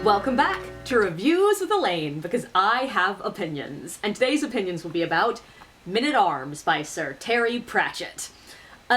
Welcome back to Reviews with Elaine, because I have opinions, and today's opinions will be about Men-at-Arms by Sir Terry Pratchett.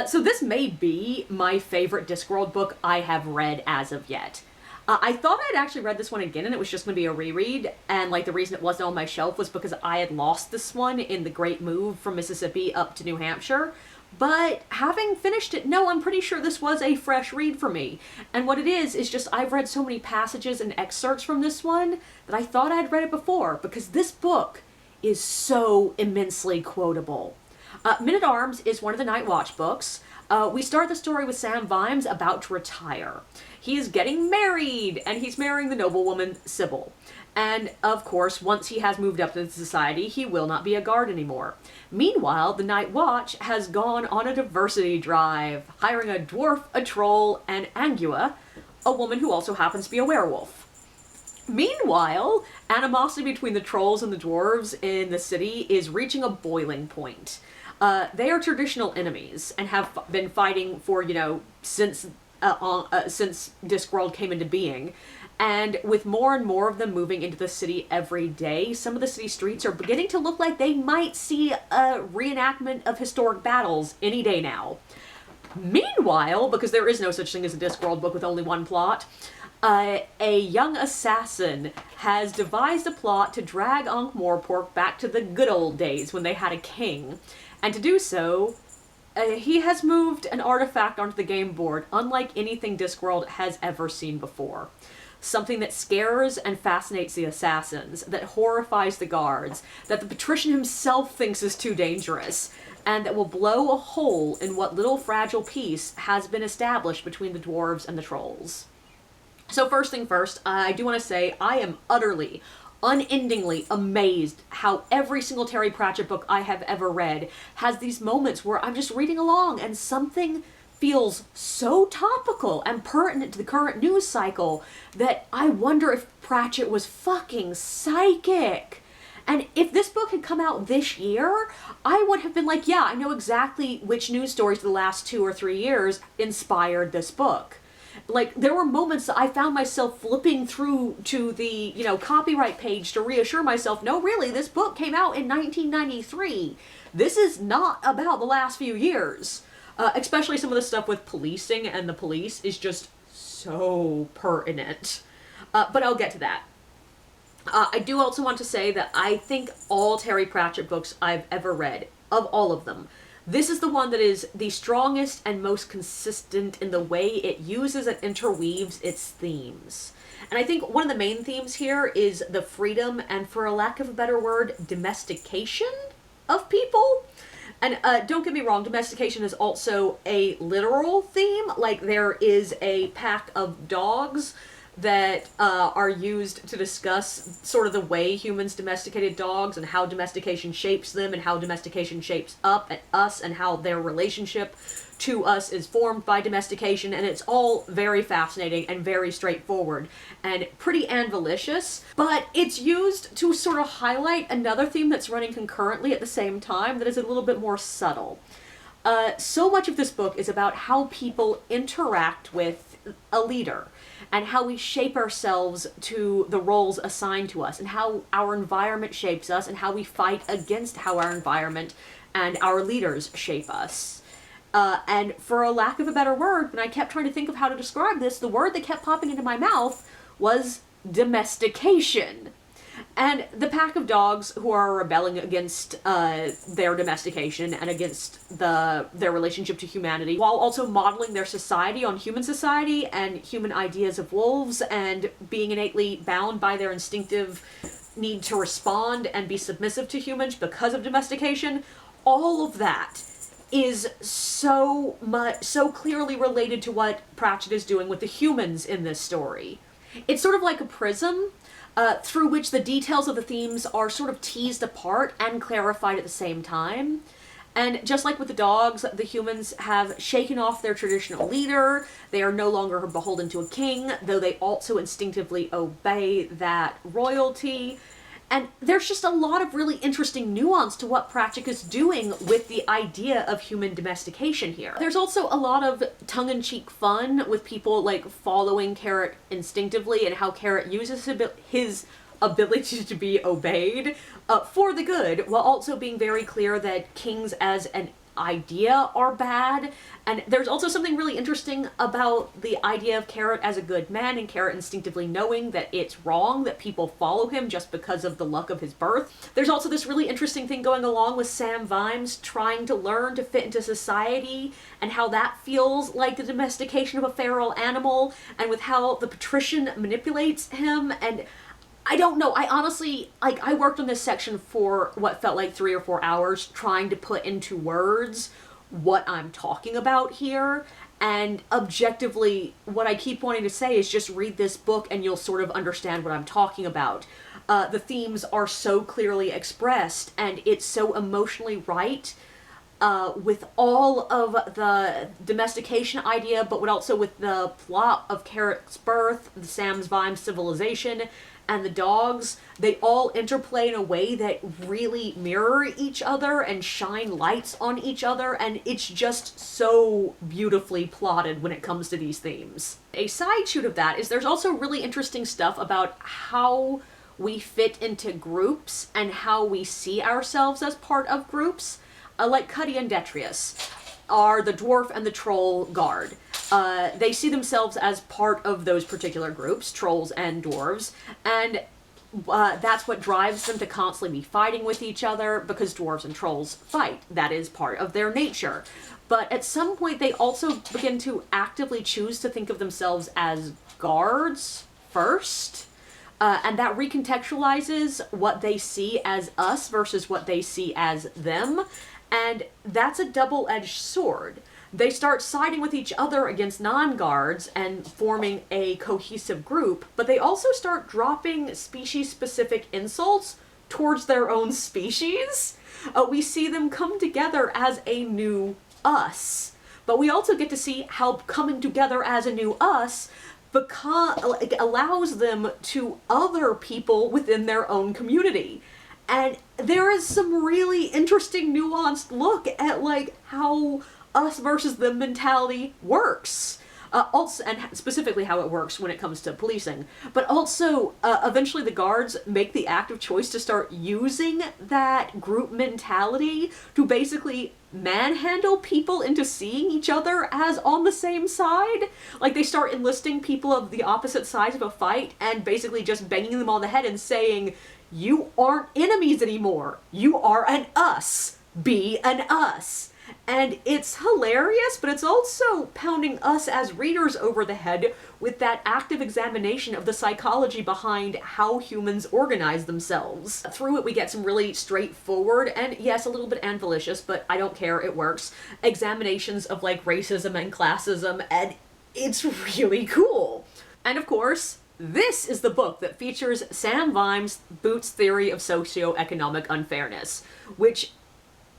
So this may be my favorite Discworld book I have read as of yet. I thought I'd actually read this one again and it was just going to be a reread, and the reason it wasn't on my shelf was because I had lost this one in the great move from Mississippi up to New Hampshire. But having finished it, no, I'm pretty sure this was a fresh read for me. And what it is just I've read so many passages and excerpts from this one that I thought I'd read it before, because this book is so immensely quotable. Men-at-Arms is one of the Night Watch books. We start the story with Sam Vimes about to retire. He is getting married, and he's marrying the noblewoman Sybil. And, of course, once he has moved up into society, he will not be a guard anymore. Meanwhile, the Night Watch has gone on a diversity drive, hiring a dwarf, a troll, and Angua, a woman who also happens to be a werewolf. Meanwhile, animosity between the trolls and the dwarves in the city is reaching a boiling point. They are traditional enemies and have been fighting for, since Discworld came into being. And with more and more of them moving into the city every day, some of the city streets are beginning to look like they might see a reenactment of historic battles any day now. Meanwhile, because there is no such thing as a Discworld book with only one plot, a young assassin has devised a plot to drag Ankh-Morpork back to the good old days when they had a king. And to do so, he has moved an artifact onto the game board unlike anything Discworld has ever seen before. Something that scares and fascinates the assassins, that horrifies the guards, that the patrician himself thinks is too dangerous, and that will blow a hole in what little fragile peace has been established between the dwarves and the trolls. So first thing first, I do want to say I am utterly, unendingly amazed how every single Terry Pratchett book I have ever read has these moments where I'm just reading along and something feels so topical and pertinent to the current news cycle that I wonder if Pratchett was fucking psychic. And if this book had come out this year, I would have been like, yeah, I know exactly which news stories the last 2 or 3 years inspired this book. There were moments that I found myself flipping through to the, copyright page to reassure myself, no, really, this book came out in 1993. This is not about the last few years. Especially some of the stuff with policing and the police is just so pertinent. But I'll get to that. I do also want to say that I think all Terry Pratchett books I've ever read, of all of them, this is the one that is the strongest and most consistent in the way it uses and interweaves its themes. And I think one of the main themes here is the freedom and, for a lack of a better word, domestication of people. And don't get me wrong, domestication is also a literal theme. There is a pack of dogs that are used to discuss sort of the way humans domesticated dogs and how domestication shapes them and how domestication shapes us and how their relationship to us is formed by domestication, and it's all very fascinating and very straightforward and pretty anvilicious, but it's used to sort of highlight another theme that's running concurrently at the same time that is a little bit more subtle. So much of this book is about how people interact with a leader and how we shape ourselves to the roles assigned to us and how our environment shapes us and how we fight against how our environment and our leaders shape us. And for a lack of a better word, when I kept trying to think of how to describe this, the word that kept popping into my mouth was domestication. And the pack of dogs who are rebelling against their domestication and against their relationship to humanity, while also modeling their society on human society and human ideas of wolves and being innately bound by their instinctive need to respond and be submissive to humans because of domestication, all of that is so clearly related to what Pratchett is doing with the humans in this story. It's sort of like a prism through which the details of the themes are sort of teased apart and clarified at the same time. And just like with the dogs, the humans have shaken off their traditional leader. They are no longer beholden to a king, though they also instinctively obey that royalty. And there's just a lot of really interesting nuance to what Pratchett is doing with the idea of human domestication here. There's also a lot of tongue-in-cheek fun with people like following Carrot instinctively and how Carrot uses his ability to be obeyed for the good, while also being very clear that kings as an idea are bad. And there's also something really interesting about the idea of Carrot as a good man and Carrot instinctively knowing that it's wrong that people follow him just because of the luck of his birth. There's also this really interesting thing going along with Sam Vimes trying to learn to fit into society and how that feels like the domestication of a feral animal, and with how the patrician manipulates him. And I don't know, I honestly, like, I worked on this section for what felt like 3 or 4 hours trying to put into words what I'm talking about here, and objectively, what I keep wanting to say is just read this book and you'll sort of understand what I'm talking about. The themes are so clearly expressed, and it's so emotionally right, with all of the domestication idea, but also with the plot of Carrot's birth, the Sam's Vimes civilization, and the dogs. They all interplay in a way that really mirror each other and shine lights on each other, and it's just so beautifully plotted when it comes to these themes. A side shoot of that is there's also really interesting stuff about how we fit into groups and how we see ourselves as part of groups. Like Cuddy and Detrius are the dwarf and the troll guard. They see themselves as part of those particular groups, trolls and dwarves, and that's what drives them to constantly be fighting with each other, because dwarves and trolls fight. That is part of their nature. But at some point they also begin to actively choose to think of themselves as guards first, and that recontextualizes what they see as us versus what they see as them, and that's a double-edged sword. They start siding with each other against non-guards and forming a cohesive group, but they also start dropping species-specific insults towards their own species. We see them come together as a new us, but we also get to see how coming together as a new us allows them to other people within their own community. And there is some really interesting nuanced look at like how us versus them mentality works. Also, and specifically how it works when it comes to policing. But also, eventually the guards make the active choice to start using that group mentality to basically manhandle people into seeing each other as on the same side. Like, they start enlisting people of the opposite sides of a fight and basically just banging them on the head and saying, "You aren't enemies anymore. You are an us. Be an us." And it's hilarious, but it's also pounding us as readers over the head with that active examination of the psychology behind how humans organize themselves. Through it, we get some really straightforward, and yes, a little bit anvilicious, but I don't care, it works, examinations of like racism and classism, and it's really cool. And of course, this is the book that features Sam Vimes' Boots' theory of socioeconomic unfairness, which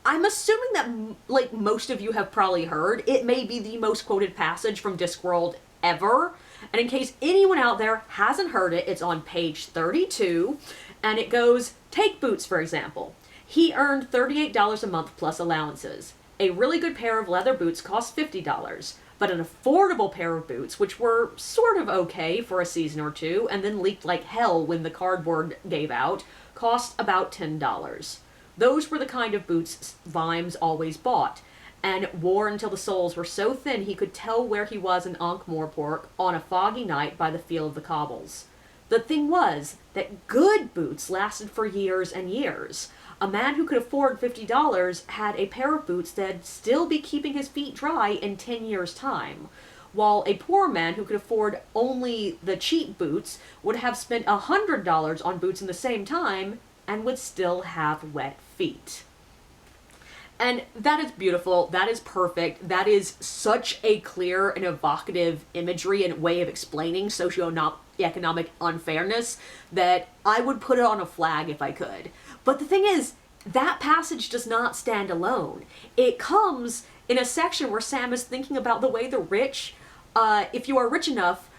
I'm assuming that, like, most of you have probably heard. It may be the most quoted passage from Discworld ever. And in case anyone out there hasn't heard it, it's on page 32. And it goes, take Boots, for example. He earned $38 a month plus allowances. A really good pair of leather boots cost $50. But an affordable pair of boots, which were sort of okay for a season or two, and then leaked like hell when the cardboard gave out, cost about $10. Those were the kind of boots Vimes always bought, and wore until the soles were so thin he could tell where he was in Ankh-Morpork on a foggy night by the feel of the cobbles. The thing was that good boots lasted for years and years. A man who could afford $50 had a pair of boots that'd still be keeping his feet dry in 10 years' time, while a poor man who could afford only the cheap boots would have spent $100 on boots in the same time and would still have wet feet. And that is beautiful, that is perfect, that is such a clear and evocative imagery and way of explaining socioeconomic unfairness that I would put it on a flag if I could. But the thing is, that passage does not stand alone. It comes in a section where Sam is thinking about the way the rich, if you are rich enough,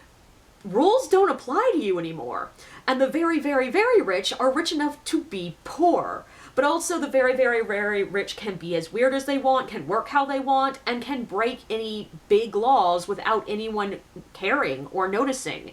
rules don't apply to you anymore. And the very, very, very rich are rich enough to be poor. But also the very, very, very rich can be as weird as they want, can work how they want, and can break any big laws without anyone caring or noticing.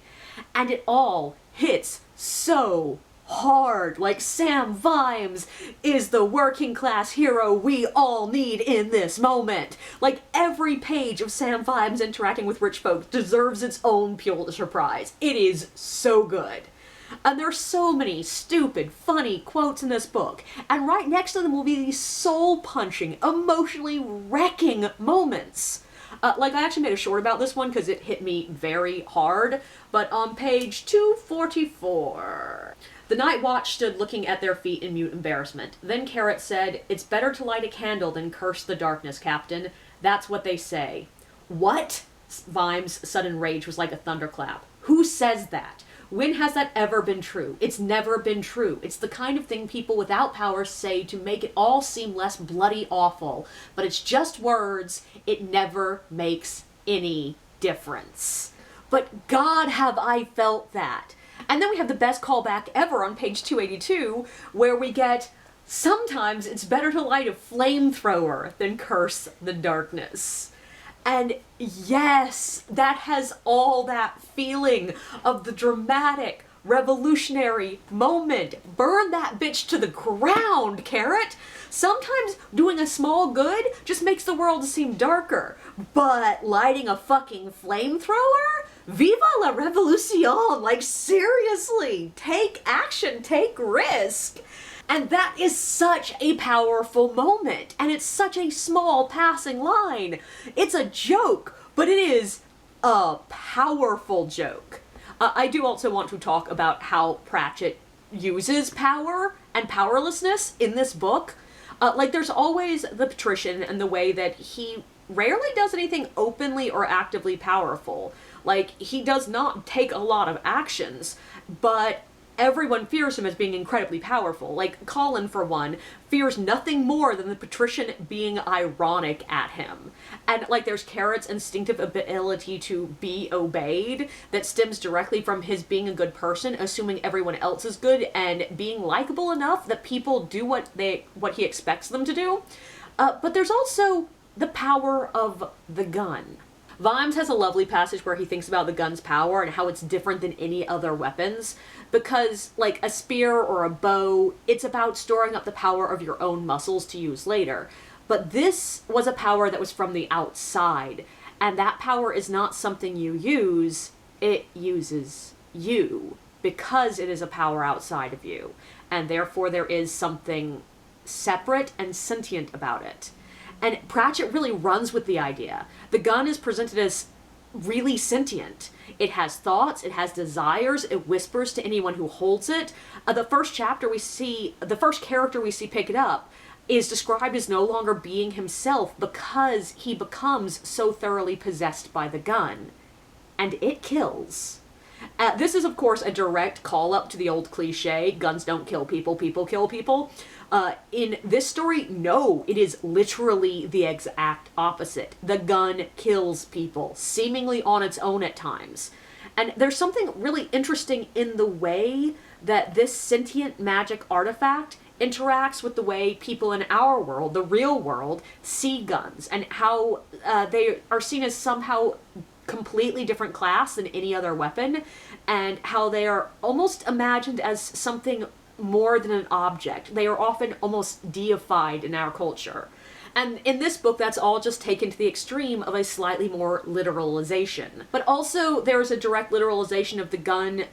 And it all hits so hard. Like, Sam Vimes is the working class hero we all need in this moment. Like, every page of Sam Vimes interacting with rich folk deserves its own Pulitzer Prize. It is so good. And there's so many stupid, funny quotes in this book. And right next to them will be these soul-punching, emotionally wrecking moments. Like, I actually made a short about this one because it hit me very hard. But on page 244... The Night Watch stood looking at their feet in mute embarrassment. Then Carrot said, "It's better to light a candle than curse the darkness, Captain. That's what they say." What? Vimes' sudden rage was like a thunderclap. Who says that? When has that ever been true? It's never been true. It's the kind of thing people without power say to make it all seem less bloody awful. But it's just words. It never makes any difference. But God, have I felt that. And then we have the best callback ever on page 282, where we get, "Sometimes it's better to light a flamethrower than curse the darkness." And yes, that has all that feeling of the dramatic, revolutionary moment. Burn that bitch to the ground, Carrot! Sometimes doing a small good just makes the world seem darker. But lighting a fucking flamethrower? Viva la revolution! Like, seriously! Take action, take risk! And that is such a powerful moment, and it's such a small passing line. It's a joke, but it is a powerful joke. I do also want to talk about how Pratchett uses power and powerlessness in this book. Like, there's always the patrician and the way that he rarely does anything openly or actively powerful. Like, he does not take a lot of actions, but everyone fears him as being incredibly powerful. Like, Colin, for one, fears nothing more than the patrician being ironic at him. And, like, there's Carrot's instinctive ability to be obeyed that stems directly from his being a good person, assuming everyone else is good, and being likable enough that people do what he expects them to do. But there's also the power of the gun. Vimes has a lovely passage where he thinks about the gun's power and how it's different than any other weapons, because, like, a spear or a bow, it's about storing up the power of your own muscles to use later. But this was a power that was from the outside, and that power is not something you use, it uses you, because it is a power outside of you, and therefore there is something separate and sentient about it. And Pratchett really runs with the idea. The gun is presented as really sentient. It has thoughts, it has desires, it whispers to anyone who holds it. The first character we see pick it up is described as no longer being himself because he becomes so thoroughly possessed by the gun. And it kills. This is, of course, a direct call-up to the old cliche, guns don't kill people, people kill people. In this story, no, it is literally the exact opposite. The gun kills people, seemingly on its own at times. And there's something really interesting in the way that this sentient magic artifact interacts with the way people in our world, the real world, see guns, and how they are seen as somehow completely different class than any other weapon, and how they are almost imagined as something more than an object. They are often almost deified in our culture. And in this book, that's all just taken to the extreme of a slightly more literalization. But also, there's a direct literalization of the gun,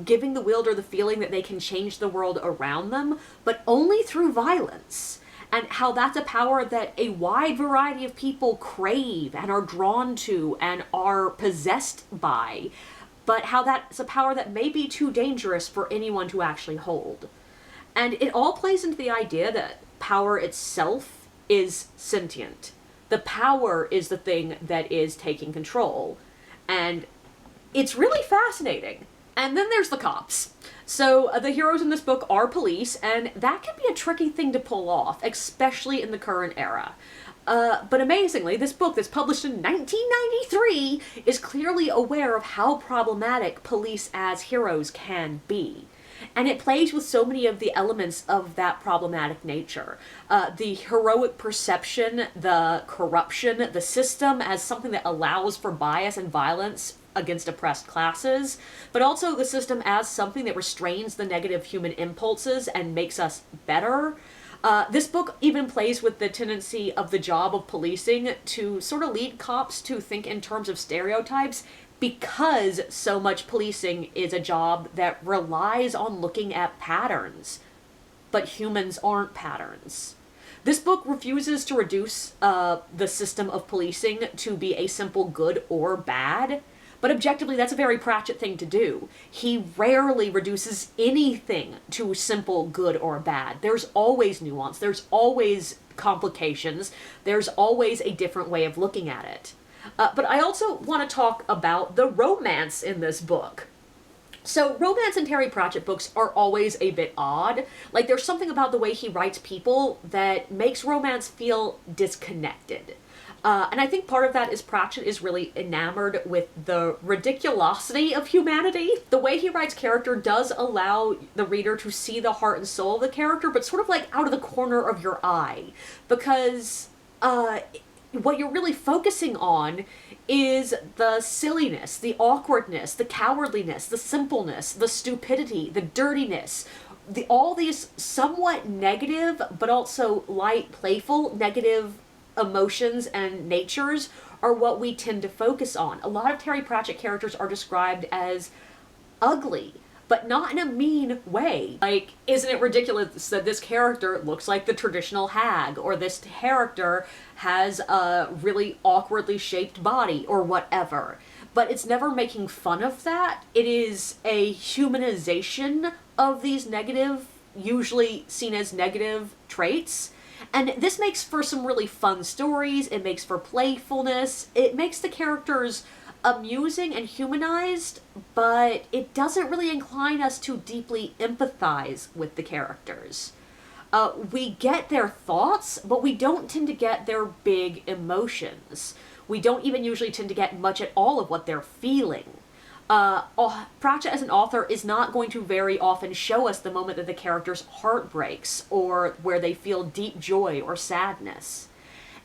giving the wielder the feeling that they can change the world around them, but only through violence. And how that's a power that a wide variety of people crave and are drawn to and are possessed by, but how that's a power that may be too dangerous for anyone to actually hold. And it all plays into the idea that power itself is sentient. The power is the thing that is taking control. And it's really fascinating. And then there's the cops. So the heroes in this book are police, and that can be a tricky thing to pull off, especially in the current era. But amazingly, this book that's published in 1993 is clearly aware of how problematic police as heroes can be. And it plays with so many of the elements of that problematic nature. The heroic perception, the corruption, the system as something that allows for bias and violence against oppressed classes, but also the system as something that restrains the negative human impulses and makes us better. This book even plays with the tendency of the job of policing to sort of lead cops to think in terms of stereotypes, because so much policing is a job that relies on looking at patterns. But humans aren't patterns. This book refuses to reduce the system of policing to be a simple good or bad, but objectively that's a very Pratchett thing to do. He rarely reduces anything to simple good or bad. There's always nuance, there's always complications, there's always a different way of looking at it. But I also want to talk about the romance in this book. So romance in Terry Pratchett books are always a bit odd. Like, there's something about the way he writes people that makes romance feel disconnected. And I think part of that is Pratchett is really enamored with the ridiculosity of humanity. The way he writes character does allow the reader to see the heart and soul of the character, but sort of like out of the corner of your eye. Because what you're really focusing on is the silliness, the awkwardness, the cowardliness, the simpleness, the stupidity, the dirtiness, all these somewhat negative, but also light, playful, negative emotions and natures are what we tend to focus on. A lot of Terry Pratchett characters are described as ugly, but not in a mean way. Like, isn't it ridiculous that this character looks like the traditional hag, or this character has a really awkwardly shaped body, or whatever? But it's never making fun of that. It is a humanization of these negative, usually seen as negative traits. And this makes for some really fun stories, it makes for playfulness, it makes the characters amusing and humanized, but it doesn't really incline us to deeply empathize with the characters. We get their thoughts, but we don't tend to get their big emotions. We don't even usually tend to get much at all of what they're feeling. Pratchett as an author is not going to very often show us the moment that the character's heart breaks, or where they feel deep joy or sadness.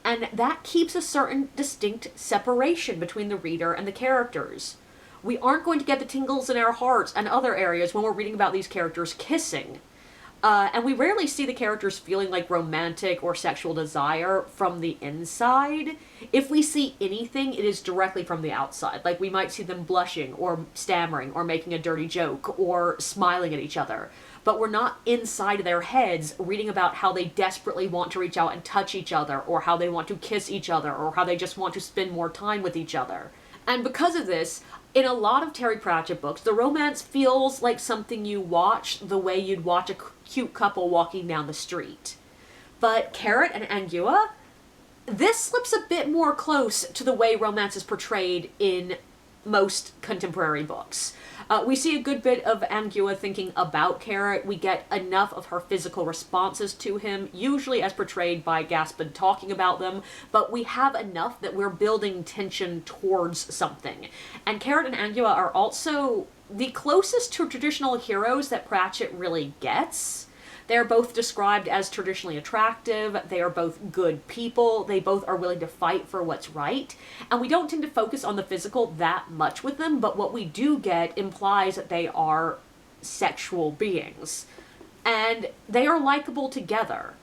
And that keeps a certain distinct separation between the reader and the characters. We aren't going to get the tingles in our hearts and other areas when we're reading about these characters kissing. And we rarely see the characters feeling like romantic or sexual desire from the inside. If we see anything, it is directly from the outside. Like, we might see them blushing or stammering or making a dirty joke or smiling at each other. But we're not inside their heads reading about how they desperately want to reach out and touch each other, or how they want to kiss each other, or how they just want to spend more time with each other. And because of this, in a lot of Terry Pratchett books, the romance feels like something you watch the way you'd watch a cute couple walking down the street. But Carrot and Angua, this slips a bit more close to the way romance is portrayed in most contemporary books. We see a good bit of Angua thinking about Carrot. We get enough of her physical responses to him, usually as portrayed by Gaspard talking about them, but we have enough that we're building tension towards something. And Carrot and Angua are also the closest to traditional heroes that Pratchett really gets. They're both described as traditionally attractive, they are both good people, they both are willing to fight for what's right, and we don't tend to focus on the physical that much with them, but what we do get implies that they are sexual beings. And they are likable together.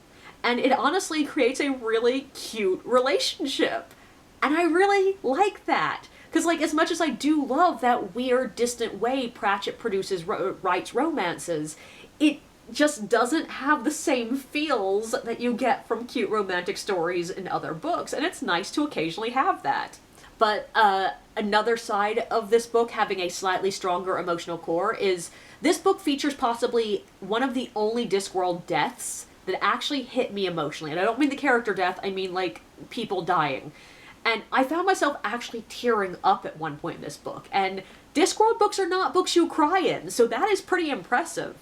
And it honestly creates a really cute relationship. And I really like that. Because, like, as much as I do love that weird, distant way Pratchett writes romances, it just doesn't have the same feels that you get from cute romantic stories in other books, and it's nice to occasionally have that. But another side of this book having a slightly stronger emotional core is this book features possibly one of the only Discworld deaths that actually hit me emotionally. And I don't mean the character death, I mean, like, people dying. And I found myself actually tearing up at one point in this book. And Discworld books are not books you cry in, so that is pretty impressive.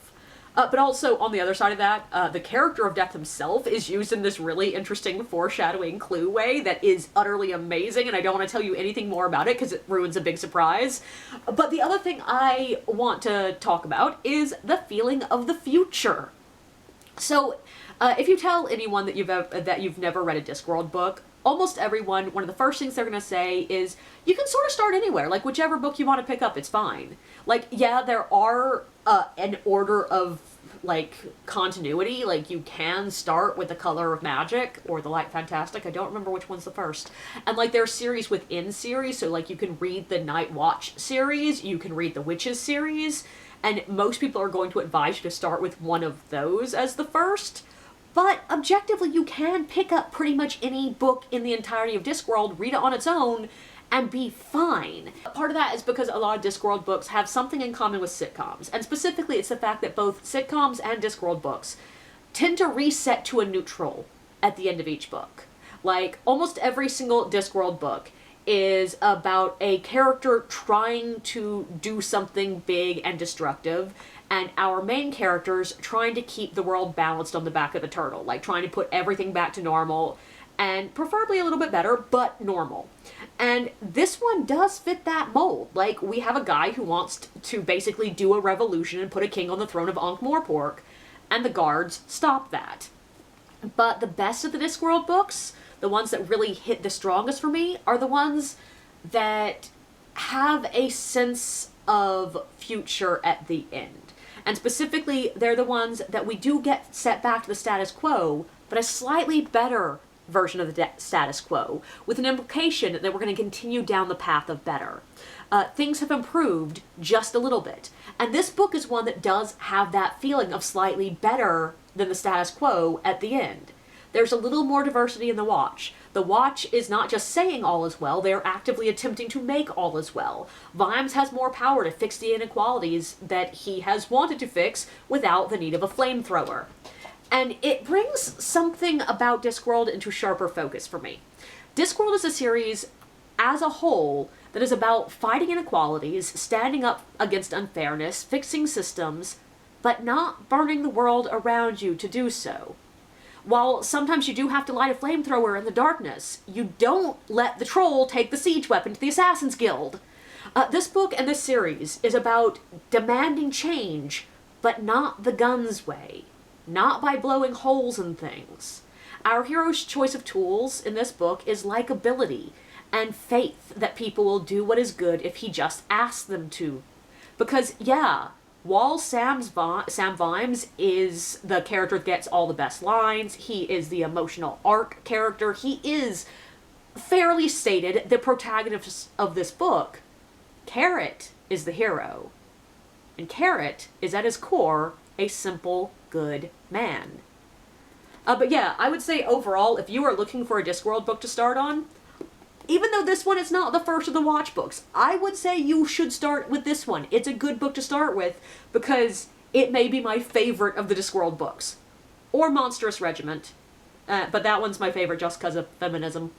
But also, on the other side of that, the character of Death himself is used in this really interesting foreshadowing clue way that is utterly amazing, and I don't want to tell you anything more about it because it ruins a big surprise. But the other thing I want to talk about is the feeling of the future. So, if you tell anyone that you've never read a Discworld book, almost everyone, one of the first things they're going to say is, you can sort of start anywhere. Like, whichever book you want to pick up, it's fine. Like, yeah, there are an order of, like, continuity. Like, you can start with The Color of Magic or The Light Fantastic. I don't remember which one's the first. And, like, there are series within series. So, like, you can read the Night Watch series. You can read the Witches series. And most people are going to advise you to start with one of those as the first. But objectively, you can pick up pretty much any book in the entirety of Discworld, read it on its own, and be fine. Part of that is because a lot of Discworld books have something in common with sitcoms, and specifically it's the fact that both sitcoms and Discworld books tend to reset to a neutral at the end of each book. Like, almost every single Discworld book is about a character trying to do something big and destructive, and our main characters trying to keep the world balanced on the back of the turtle, like trying to put everything back to normal, and preferably a little bit better, but normal. And this one does fit that mold. Like, we have a guy who wants to basically do a revolution and put a king on the throne of Ankh-Morpork, and the guards stop that. But the best of the Discworld books, the ones that really hit the strongest for me, are the ones that have a sense of future at the end. And specifically, they're the ones that we do get set back to the status quo, but a slightly better version of the status quo, with an implication that we're going to continue down the path of better. Things have improved just a little bit. And this book is one that does have that feeling of slightly better than the status quo at the end. There's a little more diversity in the Watch. The Watch is not just saying all is well, they are actively attempting to make all is well. Vimes has more power to fix the inequalities that he has wanted to fix without the need of a flamethrower. And it brings something about Discworld into sharper focus for me. Discworld is a series, as a whole, that is about fighting inequalities, standing up against unfairness, fixing systems, but not burning the world around you to do so. While sometimes you do have to light a flamethrower in the darkness, you don't let the troll take the siege weapon to the Assassin's Guild. This book and this series is about demanding change, but not the guns way. Not by blowing holes in things. Our hero's choice of tools in this book is likability and faith that people will do what is good if he just asks them to. Because, yeah, while Sam Vimes is the character that gets all the best lines, he is the emotional arc character, he is, fairly stated, the protagonist of this book, Carrot is the hero. And Carrot is at his core a simple, good man. But yeah, I would say overall, if you are looking for a Discworld book to start on, even though this one is not the first of the Watch books, I would say you should start with this one. It's a good book to start with because it may be my favorite of the Discworld books. Or Monstrous Regiment. But that one's my favorite just because of feminism.